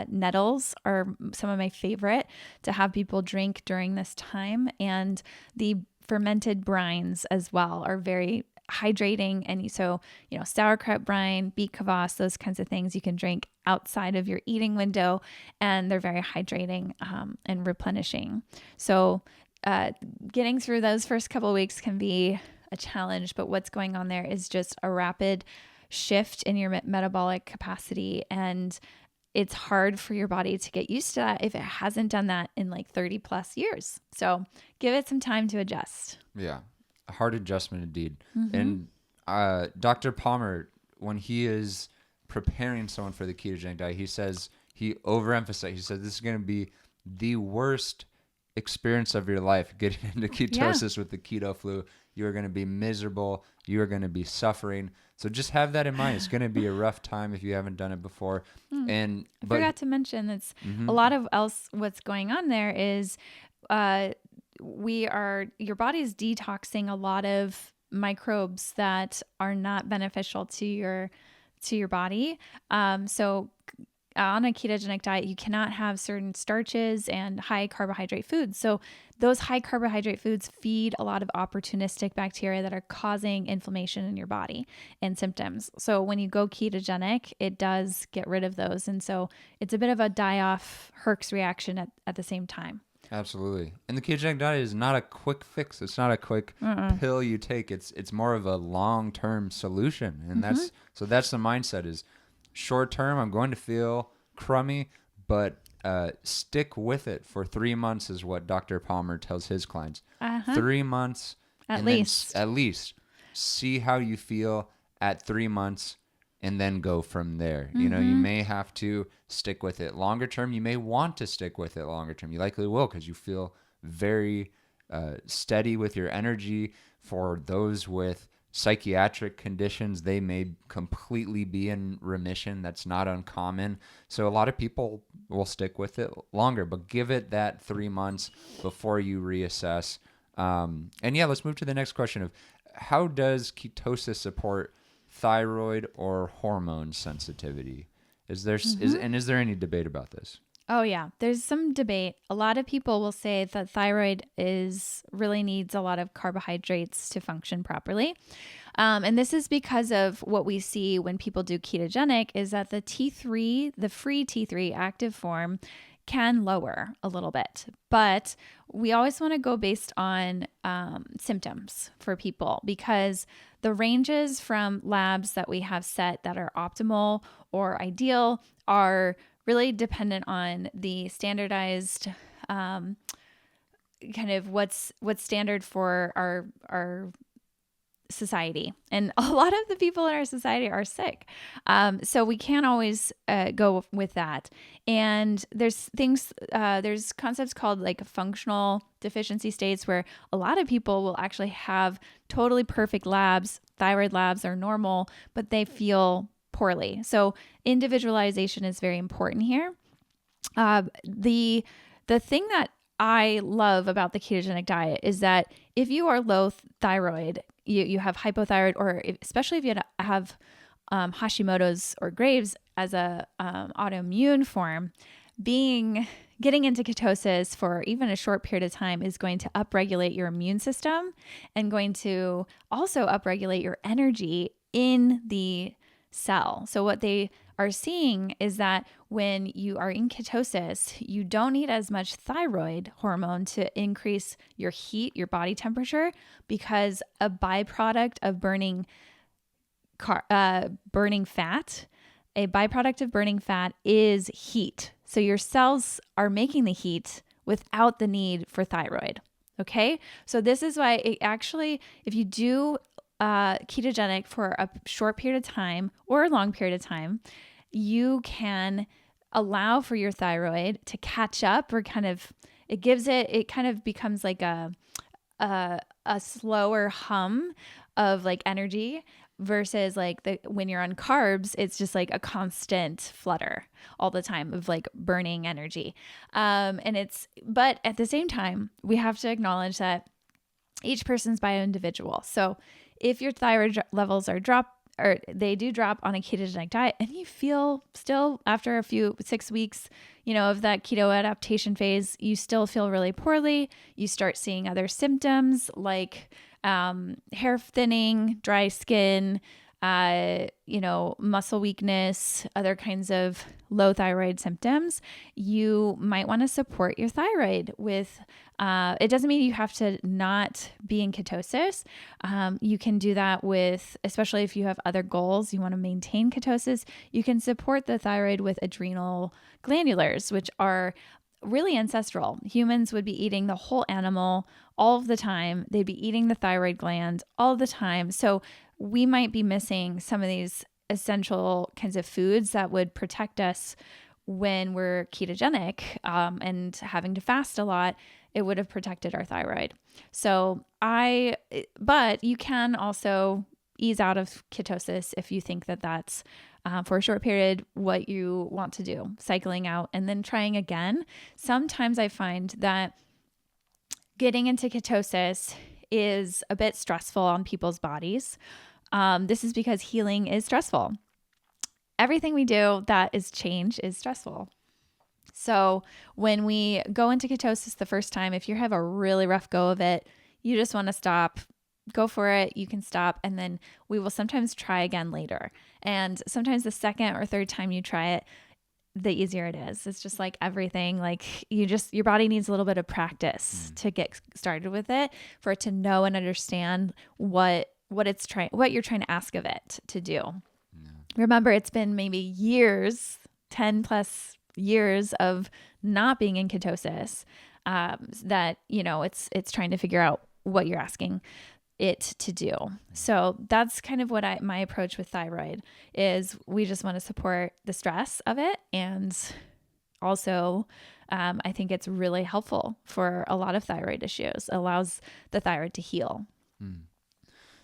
nettles are some of my favorite to have people drink during this time. And the fermented brines as well are very hydrating. And so, sauerkraut brine, beet kvass, those kinds of things you can drink outside of your eating window, and they're very hydrating and replenishing. So getting through those first couple of weeks can be a challenge, but what's going on there is just a rapid shift in your metabolic capacity, and it's hard for your body to get used to that if it hasn't done that in like 30 plus years. So give it some time to adjust. Yeah. A hard adjustment indeed. And Dr. Palmer, when he is preparing someone for the ketogenic diet, he says, he overemphasized, he said, this is going to be the worst experience of your life getting into ketosis with the keto flu. You are going to be miserable. You are going to be suffering. So just have that in mind. It's going to be a rough time if you haven't done it before. I forgot to mention that's a lot of what's going on there is your body's detoxing a lot of microbes that are not beneficial to your body. So on a ketogenic diet, you cannot have certain starches and high carbohydrate foods. So those high carbohydrate foods feed a lot of opportunistic bacteria that are causing inflammation in your body and symptoms. So when you go ketogenic, it does get rid of those. And so it's a bit of a die-off Herx reaction at the same time. Absolutely. And the ketogenic diet is not a quick fix. It's not a quick pill you take. It's more of a long-term solution. And that's the mindset is short term, I'm going to feel crummy, but stick with it for 3 months is what Dr. Palmer tells his clients. 3 months at least. At least see how you feel at 3 months and then go from there. You know, you may have to stick with it longer term. You may want to stick with it longer term. You likely will because you feel very steady with your energy. For those with psychiatric conditions, they may completely be in remission. That's not uncommon. So a lot of people will stick with it longer, but give it that 3 months before you reassess. And yeah, let's move to the next question of how does ketosis support thyroid or hormone sensitivity? Is there any debate about this? Oh yeah, there's some debate. A lot of people will say that thyroid really needs a lot of carbohydrates to function properly. And this is because of what we see when people do ketogenic is that the T3, the free T3 active form can lower a little bit, but we always want to go based on symptoms for people because the ranges from labs that we have set that are optimal or ideal are really dependent on the standardized kind of what's standard for our society. And a lot of the people in our society are sick. So we can't always go with that. And there's concepts called like functional deficiency states where a lot of people will actually have totally perfect labs. Thyroid labs are normal, but they feel poorly. So individualization is very important here. The thing that I love about the ketogenic diet is that if you are low thyroid, you have hypothyroid, or especially if you have Hashimoto's or Graves as a autoimmune form, getting into ketosis for even a short period of time is going to upregulate your immune system and going to also upregulate your energy in the cell. So what they are seeing is that when you are in ketosis, you don't need as much thyroid hormone to increase your heat, your body temperature, because a byproduct of burning fat, is heat. So your cells are making the heat without the need for thyroid. Okay. So this is why it actually, if you do ketogenic for a short period of time or a long period of time, you can allow for your thyroid to catch up, or it kind of becomes like a slower hum of like energy versus like when you're on carbs, it's just like a constant flutter all the time of like burning energy. But at the same time, we have to acknowledge that each person's bio-individual. So if your thyroid levels they do drop on a ketogenic diet and you feel still after 6 weeks, of that keto adaptation phase, you still feel really poorly. You start seeing other symptoms like hair thinning, dry skin, muscle weakness, other kinds of low thyroid symptoms. You might want to support your thyroid with, it doesn't mean you have to not be in ketosis. You can do that with, especially if you have other goals, you want to maintain ketosis, you can support the thyroid with adrenal glandulars, which are really ancestral. Humans would be eating the whole animal all of the time. They'd be eating the thyroid gland all the time. So we might be missing some of these essential kinds of foods that would protect us when we're ketogenic and having to fast a lot. It would have protected our thyroid. But you can also ease out of ketosis if you think that that's for a short period what you want to do, cycling out and then trying again. Sometimes I find that getting into ketosis is a bit stressful on people's bodies. This is because healing is stressful. everything we do that is change is stressful. So when we go into ketosis the first time, if you have a really rough go of it, you just want to stop, go for it. You can stop. And then we will sometimes try again later. And sometimes the second or third time you try it, the easier it is. It's just like everything. Like your body needs a little bit of practice to get started with it, for it to know and understand what you're trying to ask of it to do. Yeah. Remember, it's been maybe years, 10 plus years of not being in ketosis, that, it's trying to figure out what you're asking it to do. So that's kind of what my approach with thyroid is. We just want to support the stress of it. And also, I think it's really helpful for a lot of thyroid issues, allows the thyroid to heal.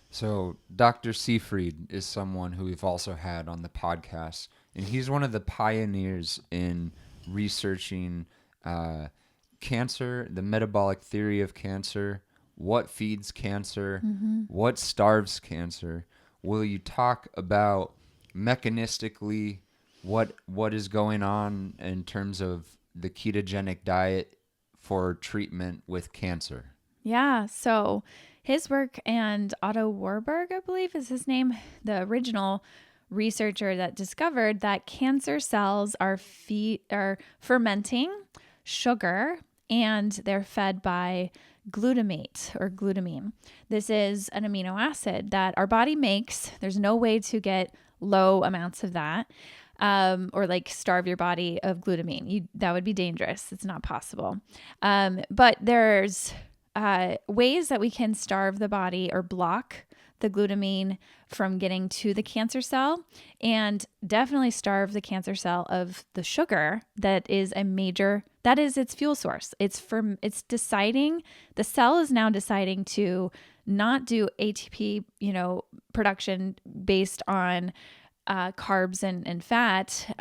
So Dr. Seyfried is someone who we've also had on the podcast, and he's one of the pioneers in researching cancer, the metabolic theory of cancer, what feeds cancer, what starves cancer. Will you talk about mechanistically what is going on in terms of the ketogenic diet for treatment with cancer? Yeah. So his work, and Otto Warburg, I believe is his name, the original researcher that discovered that cancer cells are fermenting sugar, and they're fed by glutamate or glutamine. This is an amino acid that our body makes. There's no way to get low amounts of that, or like starve your body of glutamine. That would be dangerous. It's not possible. But there's ways that we can starve the body or block the glutamine from getting to the cancer cell, and definitely starve the cancer cell of the sugar that is its fuel source. The cell is now deciding to not do ATP, production based on carbs and fat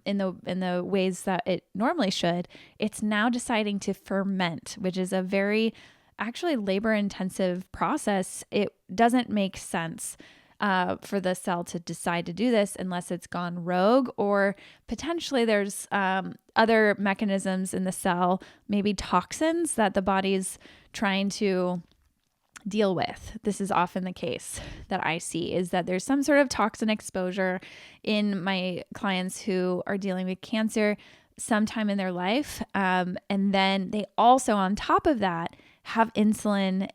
in the ways that it normally should. It's now deciding to ferment, which is a very actually labor-intensive process. It doesn't make sense for the cell to decide to do this unless it's gone rogue, or potentially there's other mechanisms in the cell, maybe toxins that the body's trying to deal with. This is often the case that I see, is that there's some sort of toxin exposure in my clients who are dealing with cancer sometime in their life. And then they also, on top of that, have insulin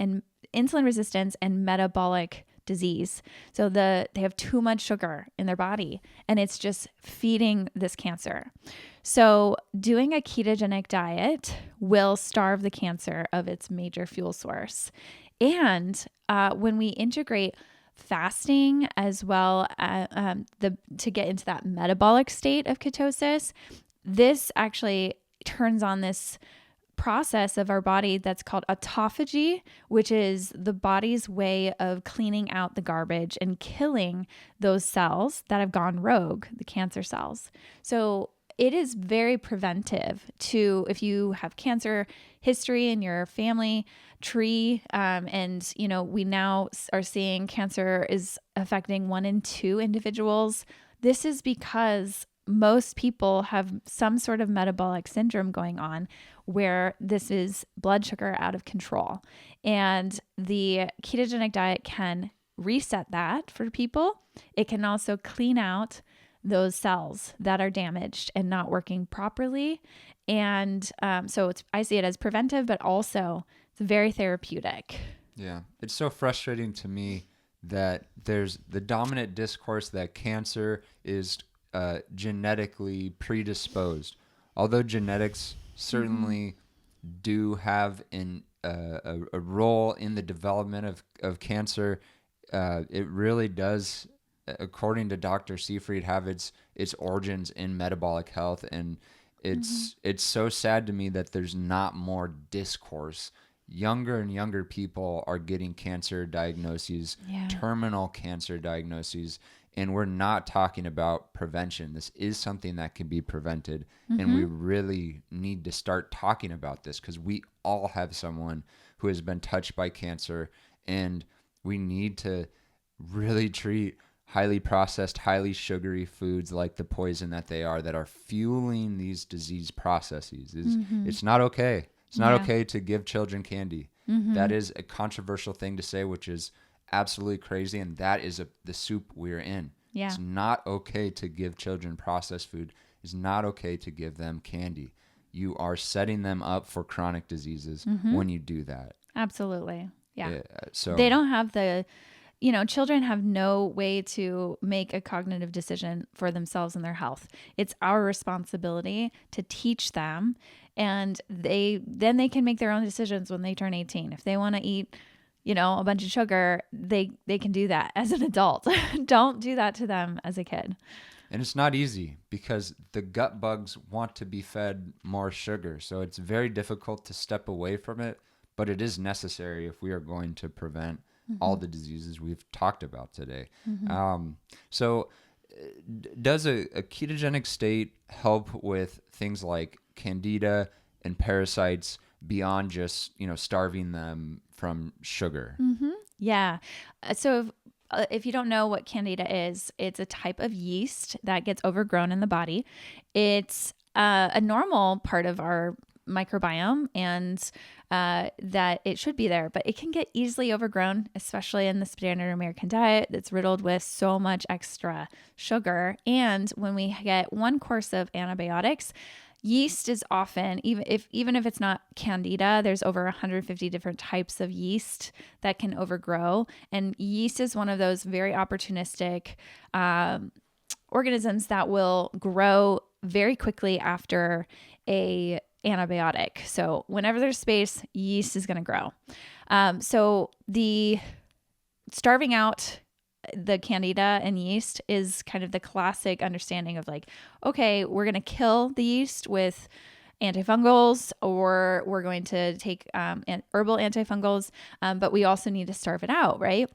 resistance and metabolic disease. So they have too much sugar in their body, and it's just feeding this cancer. So doing a ketogenic diet will starve the cancer of its major fuel source. And when we integrate fasting as well, to get into that metabolic state of ketosis, this actually turns on this process of our body that's called autophagy, which is the body's way of cleaning out the garbage and killing those cells that have gone rogue, the cancer cells. So it is very preventive if you have cancer history in your family tree, and we now are seeing cancer is affecting 1 in 2 individuals. This is because most people have some sort of metabolic syndrome going on, where this is blood sugar out of control. And the ketogenic diet can reset that for people. It can also clean out those cells that are damaged and not working properly. And so I see it as preventive, but also it's very therapeutic. Yeah. It's so frustrating to me that there's the dominant discourse that cancer is genetically predisposed. Although genetics certainly do have a role in the development of cancer, it really does, according to Dr. Seyfried, have its origins in metabolic health. And it's so sad to me that there's not more discourse. Younger and younger people are getting cancer diagnoses, terminal cancer diagnoses, and we're not talking about prevention. This is something that can be prevented, and we really need to start talking about this, because we all have someone who has been touched by cancer, and we need to really treat highly processed, highly sugary foods like the poison that they are that are fueling these disease processes. It's not okay. It's not Yeah. okay to give children candy. That is a controversial thing to say, which is absolutely crazy, and that is the soup we're in. Yeah. It's not okay to give children processed food. It's not okay to give them candy. You are setting them up for chronic diseases when you do that. Absolutely. Yeah. So They don't have children have no way to make a cognitive decision for themselves and their health. It's our responsibility to teach them, and then they can make their own decisions when they turn 18. If they want to eat, a bunch of sugar, they can do that as an adult. Don't do that to them as a kid. And it's not easy because the gut bugs want to be fed more sugar. So it's very difficult to step away from it, but it is necessary if we are going to prevent all the diseases we've talked about today. So does a ketogenic state help with things like candida and parasites beyond just, starving them from sugar? Yeah. So if you don't know what candida is, it's a type of yeast that gets overgrown in the body. It's a normal part of our microbiome, and that it should be there, but it can get easily overgrown, especially in the standard American diet that's riddled with so much extra sugar. And when we get one course of antibiotics, yeast is often, even if it's not candida, there's over 150 different types of yeast that can overgrow. And yeast is one of those very opportunistic organisms that will grow very quickly after a antibiotic. So whenever there's space, yeast is going to grow. So the starving out the candida and yeast is kind of the classic understanding of like, okay, we're going to kill the yeast with antifungals, or we're going to take herbal antifungals, but we also need to starve it out, right?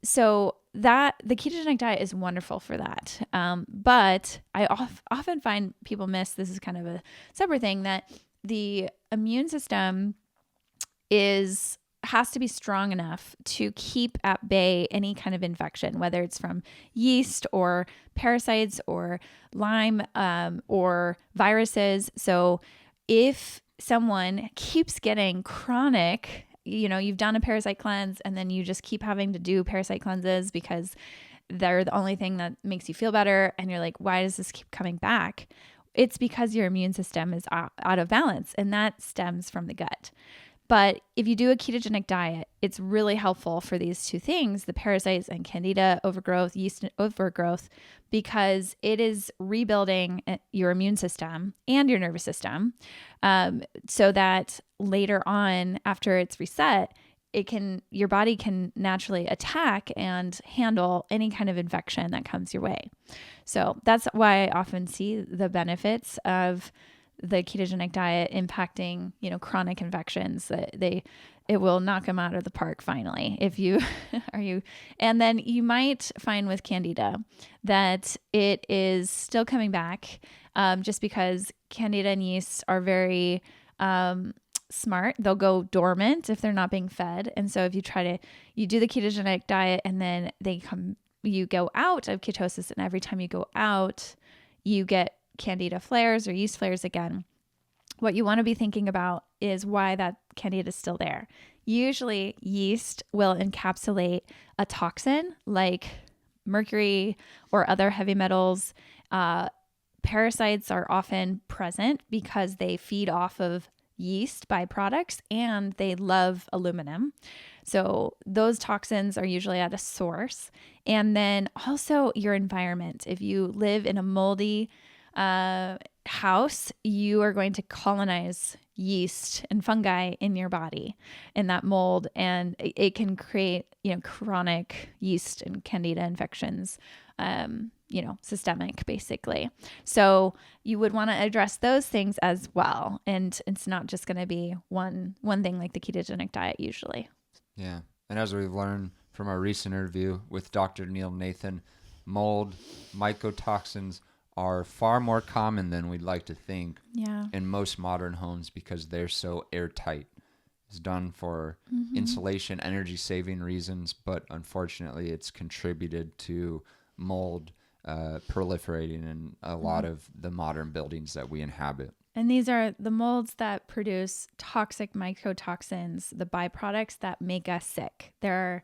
So that the ketogenic diet is wonderful for that. But I often find people miss, this is kind of a separate thing, that the immune system has to be strong enough to keep at bay any kind of infection, whether it's from yeast or parasites or Lyme or viruses. So if someone keeps getting chronic, you've done a parasite cleanse and then you just keep having to do parasite cleanses because they're the only thing that makes you feel better, and you're like, why does this keep coming back? It's because your immune system is out of balance, and that stems from the gut. But if you do a ketogenic diet, it's really helpful for these two things, the parasites and candida overgrowth, yeast overgrowth, because it is rebuilding your immune system and your nervous system, so that later on, after it's reset, your body can naturally attack and handle any kind of infection that comes your way. So that's why I often see the benefits of the ketogenic diet impacting, chronic infections. It will knock them out of the park finally. If you and then you might find with candida that it is still coming back, just because candida and yeast are very smart. They'll go dormant if they're not being fed. And so if you do the ketogenic diet and then you go out of ketosis, and every time you go out, you get candida flares or yeast flares again. What you want to be thinking about is why that candida is still there. Usually yeast will encapsulate a toxin like mercury or other heavy metals. Parasites are often present because they feed off of yeast byproducts and they love aluminum. So those toxins are usually at a source. And then also your environment. If you live in a moldy house, you are going to colonize yeast and fungi in your body in that mold, and it can create, chronic yeast and candida infections, systemic basically. So you would want to address those things as well. And it's not just going to be one thing like the ketogenic diet usually. Yeah. And as we've learned from our recent interview with Dr. Neil Nathan, mold, mycotoxins are far more common than we'd like to think in most modern homes because they're so airtight. is done for insulation, energy saving reasons, but unfortunately it's contributed to mold proliferating in a lot of the modern buildings that we inhabit. And these are the molds that produce toxic mycotoxins, the byproducts that make us sick. There's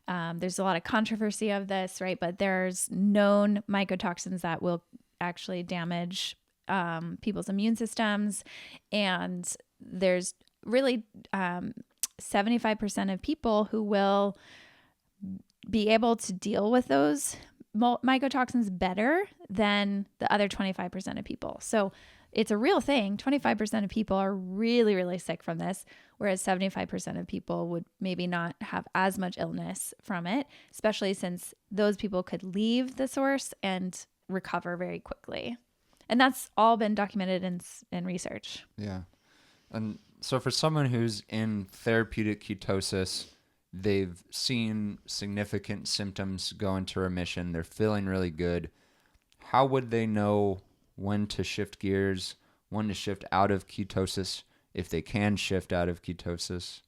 a lot of controversy of this, right? But there's known mycotoxins that will actually damage people's immune systems. And there's really 75% of people who will be able to deal with those mycotoxins better than the other 25% of people. So it's a real thing. 25% of people are really, really sick from this, whereas 75% of people would maybe not have as much illness from it, especially since those people could leave the source and recover very quickly. And that's all been documented in research. Yeah. And so for someone who's in therapeutic ketosis, they've seen significant symptoms go into remission, they're feeling really good. How would they know when to shift gears, when to shift out of ketosis, if they can shift out of ketosis?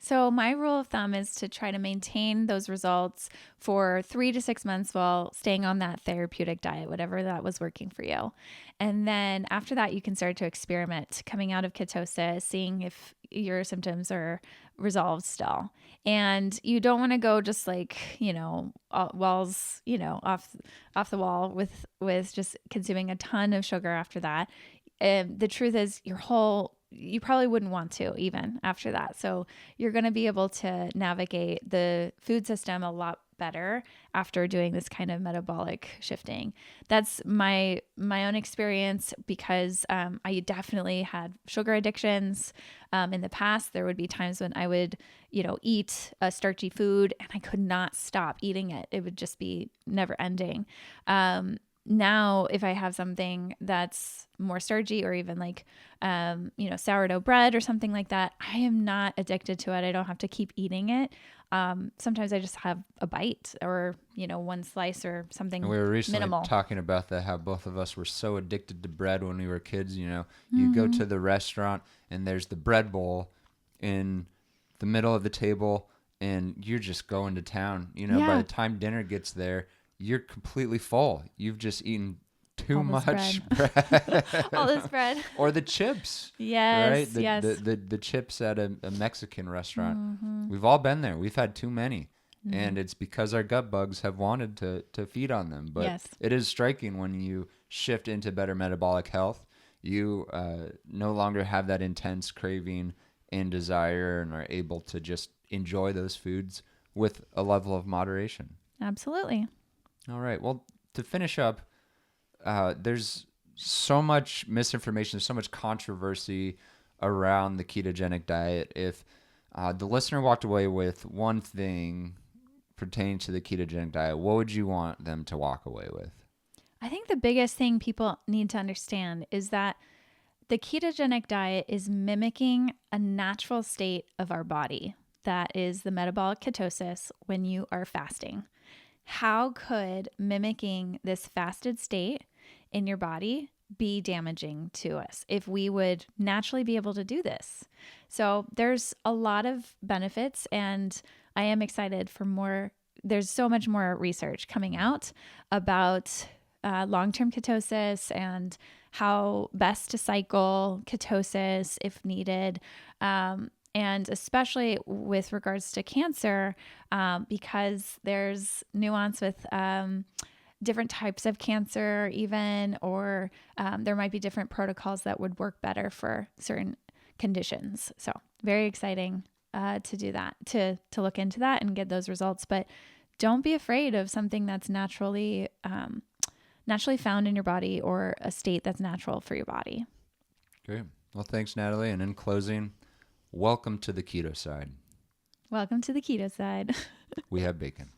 So my rule of thumb is to try to maintain those results for 3 to 6 months while staying on that therapeutic diet, whatever that was working for you. And then after that, you can start to experiment coming out of ketosis, seeing if your symptoms are resolved still. And you don't want to go just like, walls, off the wall with just consuming a ton of sugar after that. The truth is you probably wouldn't want to even after that. So you're going to be able to navigate the food system a lot better after doing this kind of metabolic shifting. That's my own experience because I definitely had sugar addictions. In the past, there would be times when I would, eat a starchy food and I could not stop eating it. It would just be never ending. Now, if I have something that's more starchy or even like, sourdough bread or something like that, I am not addicted to it. I don't have to keep eating it. Sometimes I just have a bite or, one slice or something minimal. We were recently talking about that, how both of us were so addicted to bread when we were kids. You go to the restaurant and there's the bread bowl in the middle of the table and you're just going to town. By the time dinner gets there, you're completely full. You've just eaten too much bread. All this bread. Or the chips. Yes. Right? Yes. The chips at a Mexican restaurant. We've all been there. We've had too many. And it's because our gut bugs have wanted to feed on them. But it is striking when you shift into better metabolic health. You no longer have that intense craving and desire and are able to just enjoy those foods with a level of moderation. Absolutely. All right. Well, to finish up, there's so much misinformation, so much controversy around the ketogenic diet. If the listener walked away with one thing pertaining to the ketogenic diet, what would you want them to walk away with? I think the biggest thing people need to understand is that the ketogenic diet is mimicking a natural state of our body. That is the metabolic ketosis when you are fasting. How could mimicking this fasted state in your body be damaging to us if we would naturally be able to do this? So there's a lot of benefits, and I am excited for more. There's so much more research coming out about long-term ketosis and how best to cycle ketosis if needed. And especially with regards to cancer, because there's nuance with different types of cancer even, or there might be different protocols that would work better for certain conditions. So very exciting to do that, to look into that and get those results. But don't be afraid of something that's naturally found in your body or a state that's natural for your body. Great. Well, thanks, Natalie. And in closing, welcome to the keto side. Welcome to the keto side. We have bacon.